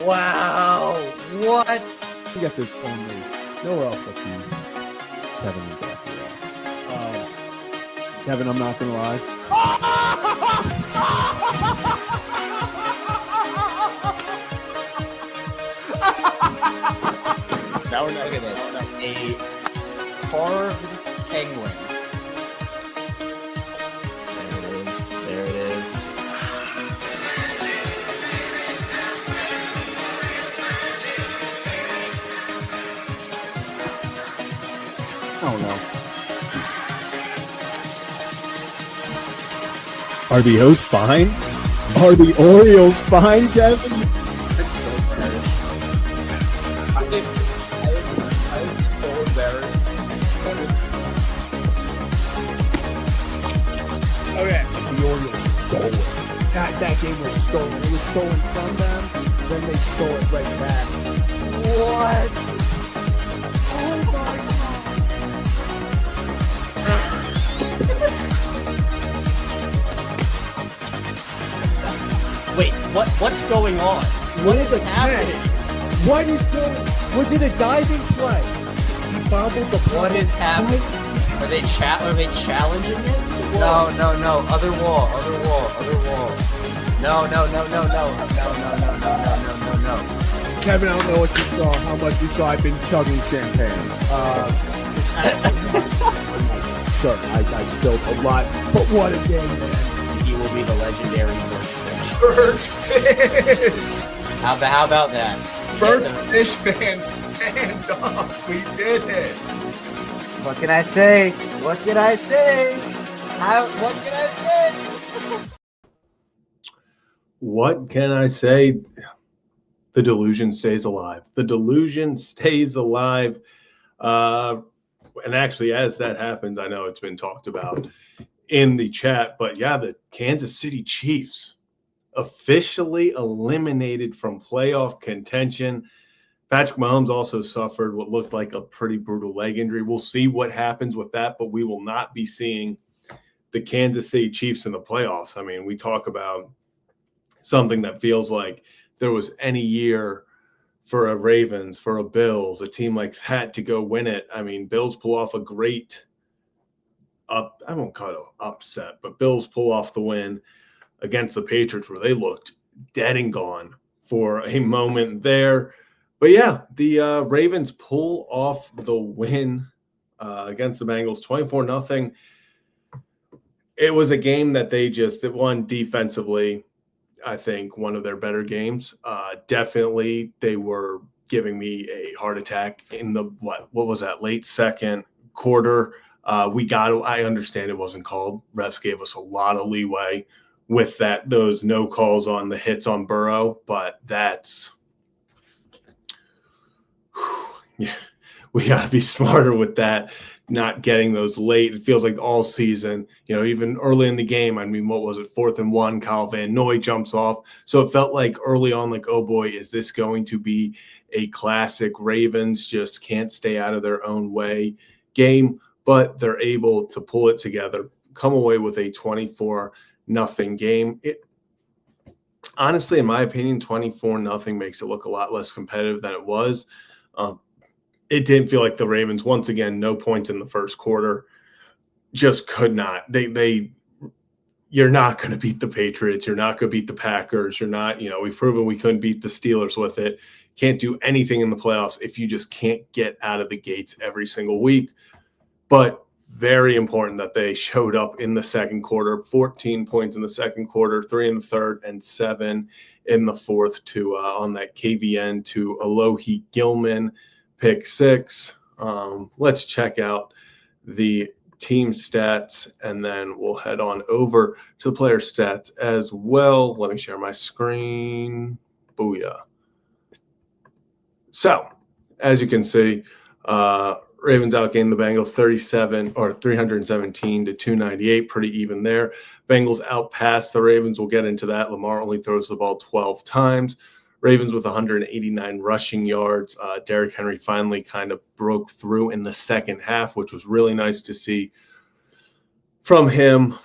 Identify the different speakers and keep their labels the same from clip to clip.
Speaker 1: Wow. What?
Speaker 2: You get this only nowhere else but the Kevin is after all. Kevin, I'm not gonna lie.
Speaker 1: Now we're not look at this. A carved penguin. There it is.
Speaker 2: Oh no. Are the O's fine? Are the Orioles fine, Kevin?
Speaker 1: I was so embarrassed.
Speaker 2: Okay. The Orioles stole it. That game was stolen. It was stolen from them, then they stole it right back.
Speaker 1: What?
Speaker 2: Oh my God.
Speaker 1: Wait, what's going on? What is happening?
Speaker 2: What is going on? Was it a diving play? He bobbled the ball.
Speaker 1: What is happening? Are they challenging it? No. Other wall. No.
Speaker 2: Kevin, I don't know what you saw, how much you saw. I've been chugging champagne. Sure, I spilled a lot, but what a game, man.
Speaker 1: He will be the legendary
Speaker 3: Bird Fish.
Speaker 1: How about that?
Speaker 3: Bird Fish fans, stand up. We did it.
Speaker 1: What can I say? What can I say?
Speaker 3: What can I say? The delusion stays alive. The delusion stays alive. And actually, as that happens, I know it's been talked about in the chat, but yeah, the Kansas City Chiefs officially eliminated from playoff contention. Patrick Mahomes also suffered what looked like a pretty brutal leg injury. We'll see what happens with that, but we will not be seeing the Kansas City Chiefs in the playoffs. I mean, we talk about something that feels like there was any year for a Ravens, for a Bills, a team like that to go win it. I mean, Bills pull off a great I won't call it an upset, but Bills pull off the win against the Patriots where they looked dead and gone for a moment there. But yeah, the Ravens pull off the win against the Bengals, 24-0. It was a game that they won defensively. I think one of their better games. Definitely, they were giving me a heart attack in the what was that, late second quarter. I understand it wasn't called. Refs gave us a lot of leeway with those no calls on the hits on Burrow, but yeah, we got to be smarter with that, not getting those late. It feels like all season, even early in the game. I mean, what was it? 4th and 1, Kyle Van Noy jumps off. So it felt like early on, like, oh boy, is this going to be a classic Ravens just can't stay out of their own way game? But they're able to pull it together, come away with a 24-0 game. Honestly, in my opinion, 24-0 makes it look a lot less competitive than it was. It didn't feel like the Ravens, once again, no points in the first quarter, just could not. You're not going to beat the Patriots. You're not going to beat the Packers. You're not, we've proven we couldn't beat the Steelers with it. Can't do anything in the playoffs if you just can't get out of the gates every single week. But very important that they showed up in the second quarter, 14 points in the second quarter, 3 in the third, and 7 in the fourth on that KVN to Alohi Gilman pick 6. Let's check out the team stats, and then we'll head on over to the player stats as well. Let me share my screen. Booyah. So, as you can see, Ravens outgained the Bengals 317 to 298, pretty even there. Bengals outpassed the Ravens. We'll get into that. Lamar only throws the ball 12 times. Ravens with 189 rushing yards. Derrick Henry finally kind of broke through in the second half, which was really nice to see. from him.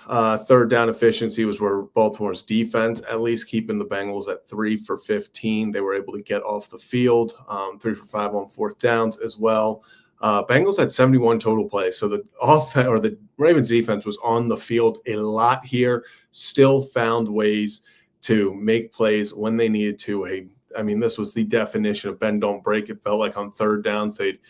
Speaker 3: Third down efficiency was where Baltimore's defense, at least keeping the Bengals at 3 for 15. They were able to get off the field, 3 for 5 on fourth downs as well. Bengals had 71 total plays, so the Ravens defense was on the field a lot here. Still found ways to make plays when they needed to. I mean, this was the definition of bend don't break. It felt like on third downs they'd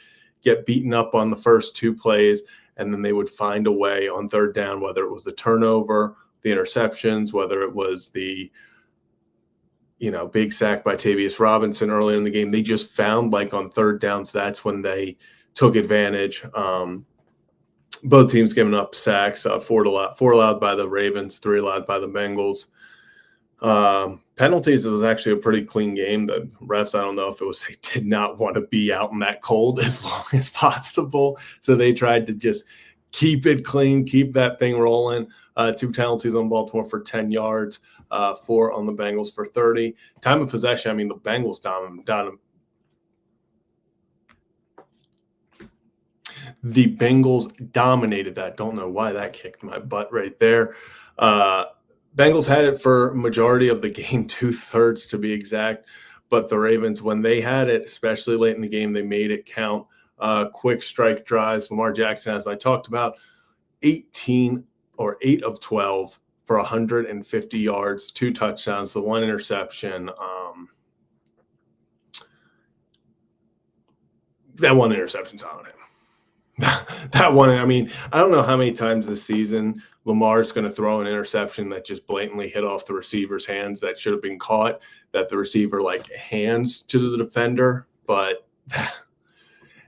Speaker 3: get beaten up on the first 2 plays, and then they would find a way on third down, whether it was the turnover, the interceptions, whether it was the big sack by Tavius Robinson earlier in the game. They just found, like, on third downs, that's when they took advantage. Both teams giving up sacks, 4 allowed by the Ravens, 3 allowed by the Bengals. Penalties, it was actually a pretty clean game. The refs, I don't know if it was they did not want to be out in that cold as long as possible, so they tried to just keep it clean, keep that thing rolling. 2 penalties on Baltimore for 10 yards, 4 on the Bengals for 30. Time of possession, I mean, the Bengals dominated that. Don't know why that kicked my butt right there. Bengals had it for majority of the game, 2/3 to be exact. But the Ravens, when they had it, especially late in the game, they made it count. Quick strike drives. Lamar Jackson, as I talked about, 8 of 12 for 150 yards, 2 touchdowns, the 1 interception. That 1 interception's on him. That one, I mean, I don't know how many times this season Lamar's going to throw an interception that just blatantly hit off the receiver's hands that should have been caught, that the receiver hands to the defender, but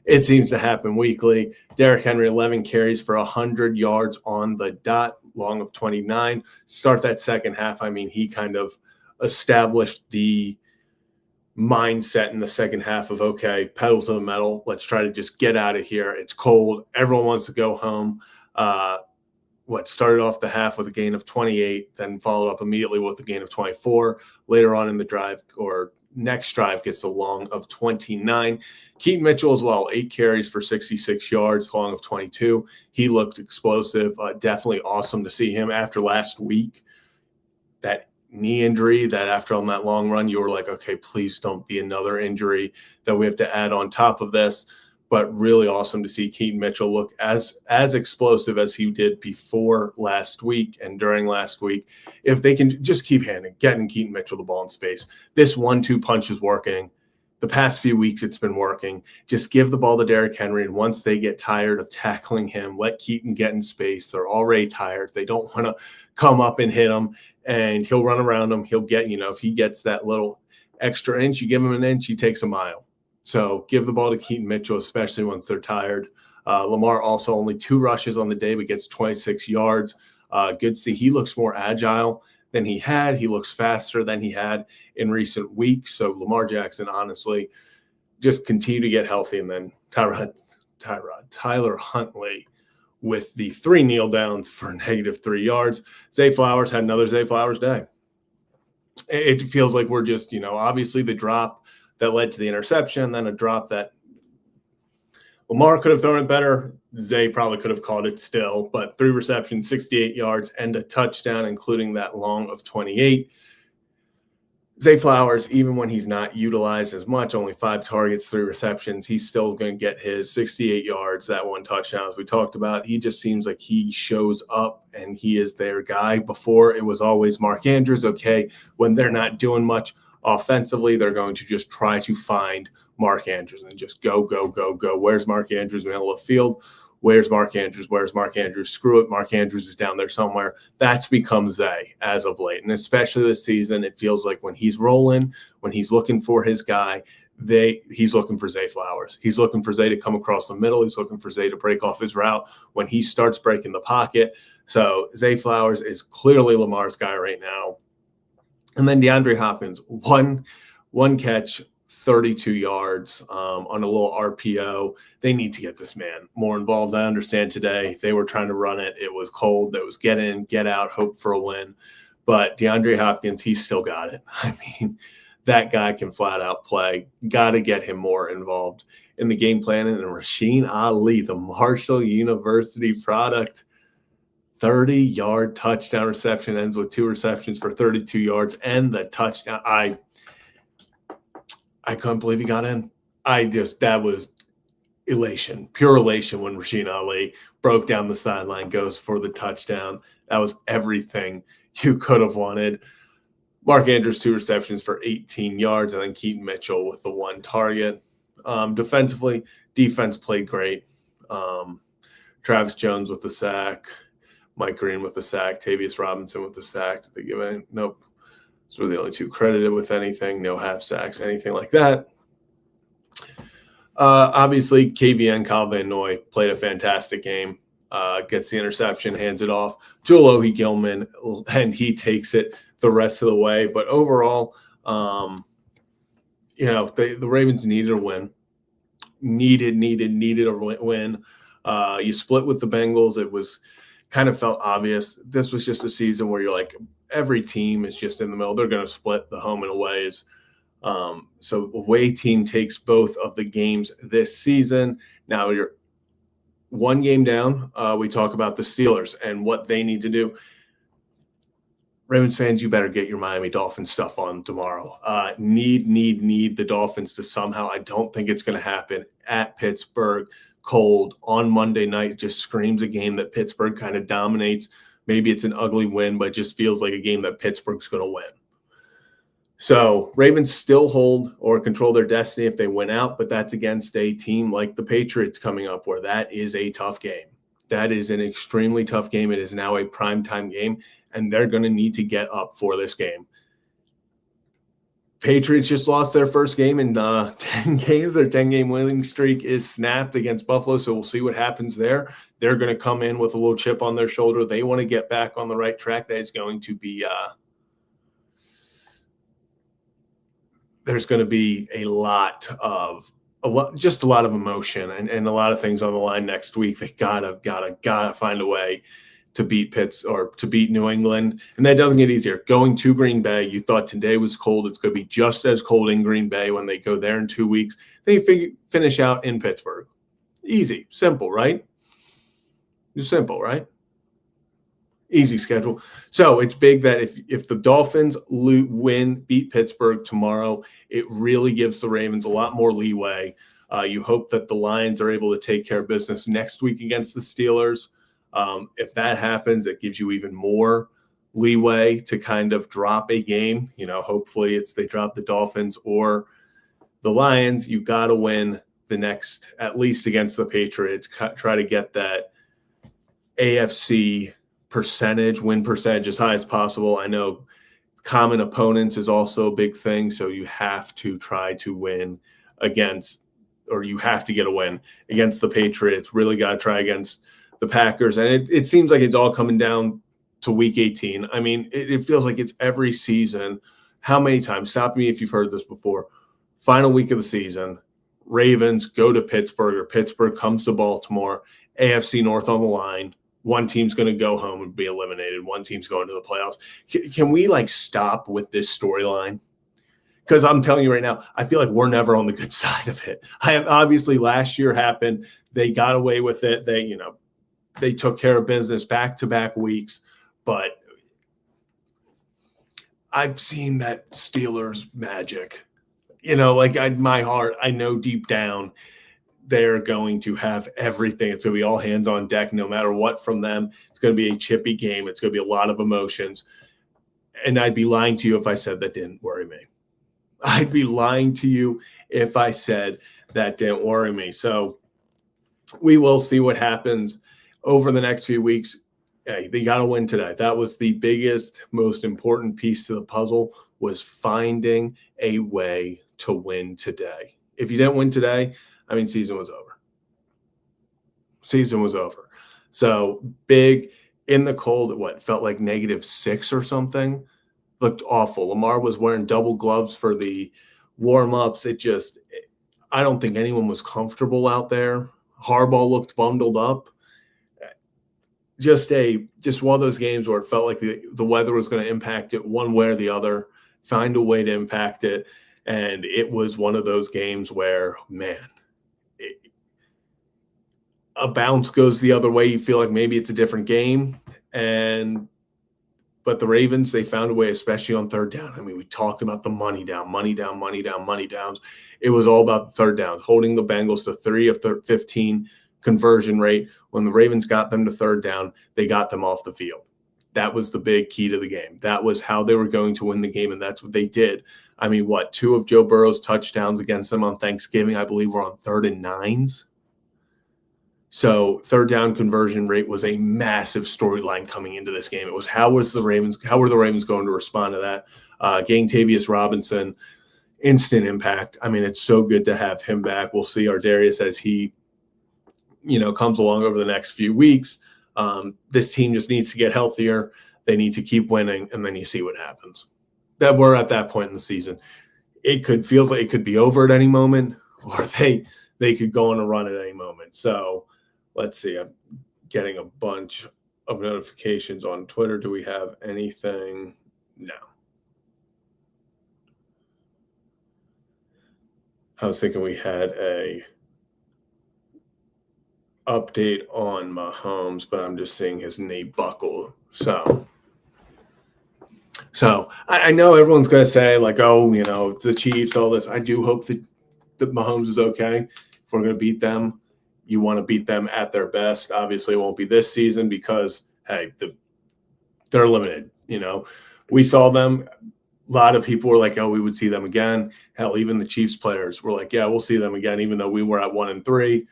Speaker 3: it seems to happen weekly. Derrick Henry, 11 carries for 100 yards on the dot, long of 29. Start that second half. I mean, he kind of established the mindset in the second half of, okay, pedal to the metal. Let's try to just get out of here. It's cold. Everyone wants to go home. Started off the half with a gain of 28, then followed up immediately with a gain of 24. Later on in the drive, or next drive, gets a long of 29. Keaton Mitchell as well, 8 carries for 66 yards, long of 22. He looked explosive. Definitely awesome to see him after last week. That knee injury, that after on that long run, you were like, okay, please don't be another injury that we have to add on top of this. But really awesome to see Keaton Mitchell look as explosive as he did before last week and during last week. If they can just keep getting Keaton Mitchell the ball in space. This 1-2 punch is working. The past few weeks it's been working. Just give the ball to Derrick Henry, and once they get tired of tackling him, let Keaton get in space. They're already tired. They don't want to come up and hit him, and he'll run around them. He'll get, if he gets that little extra inch, you give him an inch, he takes a mile. So give the ball to Keaton Mitchell, especially once they're tired. Lamar also only 2 rushes on the day, but gets 26 yards. Good to see. He looks more agile than he had. He looks faster than he had in recent weeks. So Lamar Jackson, honestly, just continue to get healthy. And then Tyler Huntley with the 3 kneel downs for -3 yards. Zay Flowers had another Zay Flowers day. It feels like we're just, obviously the drop that led to the interception, then a drop that Lamar could have thrown it better. Zay probably could have caught it still, but 3 receptions, 68 yards, and a touchdown, including that long of 28. Zay Flowers, even when he's not utilized as much, only 5 targets, 3 receptions, he's still going to get his 68 yards, that 1 touchdown, as we talked about. He just seems like he shows up and he is their guy. Before, it was always Mark Andrews. Okay, when they're not doing much offensively, they're going to just try to find Mark Andrews and just go. Where's Mark Andrews in the middle of the field? Where's Mark Andrews? Where's Mark Andrews? Screw it. Mark Andrews is down there somewhere. That's become Zay as of late. And especially this season, it feels like when he's rolling, when he's looking for his guy, he's looking for Zay Flowers. He's looking for Zay to come across the middle. He's looking for Zay to break off his route when he starts breaking the pocket. So Zay Flowers is clearly Lamar's guy right now. And then DeAndre Hopkins, one catch, 32 yards on a little RPO. They need to get this man more involved. I understand today they were trying to run it. It was cold. That was get in, get out, hope for a win. But DeAndre Hopkins, he's still got it. I mean, that guy can flat out play. Got to get him more involved in the game plan. And Rasheen Ali, the Marshall University product, 30-yard touchdown reception, ends with 2 receptions for 32 yards and the touchdown. I couldn't believe he got in. That was elation, pure elation when Rasheen Ali broke down the sideline, goes for the touchdown. That was everything you could have wanted. Mark Andrews, 2 receptions for 18 yards, and then Keaton Mitchell with the 1 target. Defensively, defense played great. Travis Jones with the sack, Mike Green with the sack, Tavius Robinson with the sack. Did they give any? Nope. Those were the only 2 credited with anything, no half sacks, anything like that. Obviously, KVN, Kyle Van Noy, played a fantastic game. Gets the interception, hands it off to Alohi Gilman, and he takes it the rest of the way. But overall, the Ravens needed a win. Needed a win. You split with the Bengals. It was kind of felt obvious. This was just a season where you're like, every team is just in the middle. They're going to split the home and aways. So away team takes both of the games this season. Now you're 1 game down. We talk about the Steelers and what they need to do. Ravens fans, you better get your Miami Dolphins stuff on tomorrow. Need the Dolphins to somehow. I don't think it's going to happen at Pittsburgh. Cold on Monday night. It just screams a game that Pittsburgh kind of dominates. Maybe it's an ugly win, but it just feels like a game that Pittsburgh's going to win. So Ravens still hold or control their destiny if they win out, but that's against a team like the Patriots coming up, where that is a tough game. That is an extremely tough game. It is now a primetime game, and they're going to need to get up for this game. Patriots just lost their first game in 10 games. Their 10-game winning streak is snapped against Buffalo, so we'll see what happens there. They're going to come in with a little chip on their shoulder. They want to get back on the right track. That is going to be there's going to be a lot of emotion and a lot of things on the line next week. They gotta find a way to beat New England, and that doesn't get easier. Going to Green Bay, you thought today was cold. It's going to be just as cold in Green Bay when they go there in 2 weeks. They finish out in Pittsburgh. Easy, simple, right? It's simple, right? Easy schedule. So it's big that if the Dolphins beat Pittsburgh tomorrow, it really gives the Ravens a lot more leeway. You hope that the Lions are able to take care of business next week against the Steelers. If that happens, it gives you even more leeway to kind of drop a game. Hopefully they drop the Dolphins or the Lions. You got to win the next, at least against the Patriots. Try to get that AFC win percentage as high as possible. I know common opponents is also a big thing, so you have to try to win you have to get a win against the Patriots. Really got to try against the Packers, and it seems like it's all coming down to week 18. I mean, it feels like it's every season. How many times? Stop me if you've heard this before. Final week of the season, Ravens go to Pittsburgh, or Pittsburgh comes to Baltimore, AFC North on the line. One team's going to go home and be eliminated. One team's going to the playoffs. Can we stop with this storyline? Because I'm telling you right now, I feel like we're never on the good side of it. Obviously, last year happened. They got away with it. They took care of business back-to-back weeks. But I've seen that Steelers magic. My heart, I know deep down they're going to have everything. It's going to be all hands on deck, no matter what from them. It's going to be a chippy game. It's going to be a lot of emotions. And I'd be lying to you if I said that didn't worry me. I'd be lying to you if I said that didn't worry me. So we will see what happens over the next few weeks. Hey, they got to win today. That was the biggest, most important piece to the puzzle, was finding a way to win today. If you didn't win today, season was over. Season was over. So big in the cold, what felt like -6 or something. Looked awful. Lamar was wearing double gloves for the warm-ups. I don't think anyone was comfortable out there. Harbaugh looked bundled up. Just one of those games where it felt like the weather was going to impact it one way or the other, find a way to impact it. And it was one of those games where, man, a bounce goes the other way. You feel like maybe it's a different game. But the Ravens, they found a way, especially on third down. I mean, we talked about the money downs. It was all about the third downs, holding the Bengals to 3 of 15 conversion rate. When the Ravens got them to third down, they got them off the field. That was the big key to the game. That was how they were going to win the game, and that's what they did. I mean, 2 of Joe Burrow's touchdowns against them on Thanksgiving, I believe, were on 3rd and 9s. So third down conversion rate was a massive storyline coming into this game. It was how were the Ravens going to respond to that? Getting Tavius Robinson, instant impact. I mean, it's so good to have him back. We'll see Ardarius as he, comes along over the next few weeks. This team just needs to get healthier. They need to keep winning, and then you see what happens. That we're at that point in the season. Feels like it could be over at any moment, or they could go on a run at any moment. So let's see. I'm getting a bunch of notifications on Twitter. Do we have anything? No. I was thinking we had a update on Mahomes, but I'm just seeing his knee buckle. So I know everyone's going to say, like, oh, it's the Chiefs, all this. I do hope that Mahomes is okay. If we're going to beat them, you want to beat them at their best. Obviously, it won't be this season because, hey, they're limited. We saw them. A lot of people were like, oh, we would see them again. Hell, even the Chiefs players were like, yeah, we'll see them again, even though we were at 1-3.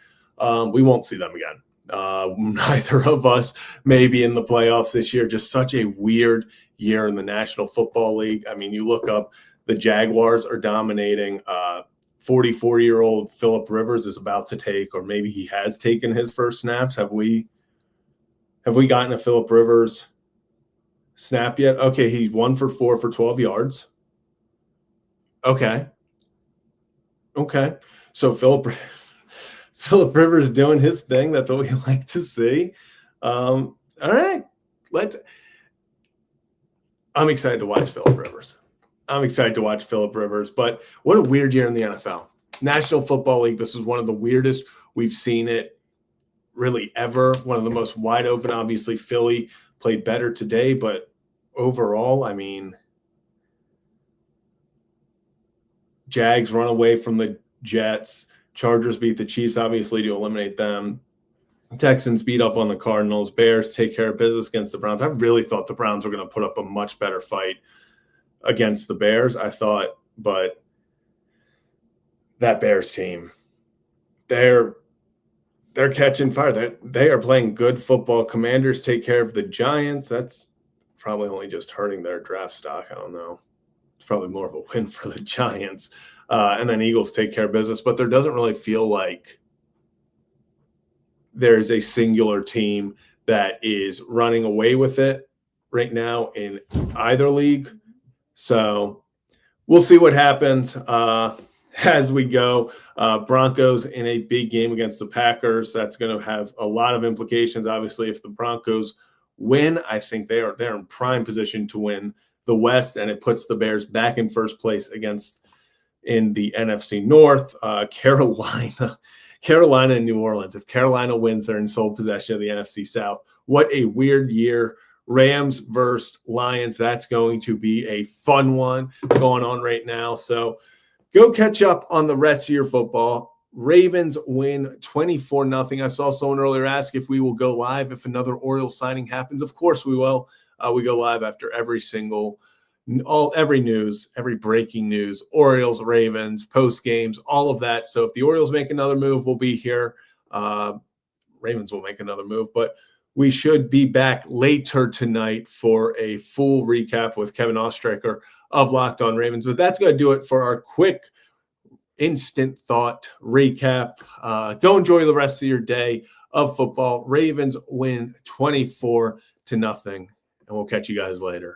Speaker 3: We won't see them again. Neither of us may be in the playoffs this year. Just such a weird year in the National Football League. I mean, you look up, the Jaguars are dominating. 44-year-old Phillip Rivers is about to take, or maybe he has taken his first snaps. Have we gotten a Phillip Rivers snap yet? Okay, he's 1 for 4 for 12 yards. Okay. So Phillip Rivers doing his thing. That's what we like to see. All right. I'm excited to watch Phillip Rivers. But what a weird year in the NFL. National Football League, this is one of the weirdest we've seen it really ever. One of the most wide open. Obviously, Philly played better today, but overall, I mean, Jags run away from the Jets. Chargers beat the Chiefs, obviously, to eliminate them. Texans beat up on the Cardinals. Bears take care of business against the Browns. I really thought the Browns were going to put up a much better fight against the Bears, I thought. But that Bears team, they're catching fire. They are playing good football. Commanders take care of the Giants. That's probably only just hurting their draft stock. I don't know. It's probably more of a win for the Giants. And then Eagles take care of business. But there doesn't really feel like there's a singular team that is running away with it right now in either league. So we'll see what happens as we go. Broncos in a big game against the Packers. That's going to have a lot of implications. Obviously, if the Broncos win, I think they're in prime position to win the West, and it puts the Bears back in first place in the NFC North. Carolina and New Orleans. If Carolina wins, they're in sole possession of the NFC South. What a weird year. Rams versus Lions. That's going to be a fun one going on right now. So go catch up on the rest of your football. Ravens win 24-0. I saw someone earlier ask if we will go live if another Orioles signing happens. Of course we will. We go live after every news, every breaking news, Orioles, Ravens, post games, all of that. So if the Orioles make another move, we'll be here. Ravens will make another move, but we should be back later tonight for a full recap with Kevin Ostraker of Locked On Ravens. But that's going to do it for our quick instant thought recap. Go enjoy the rest of your day of football. Ravens win 24-0, and we'll catch you guys later.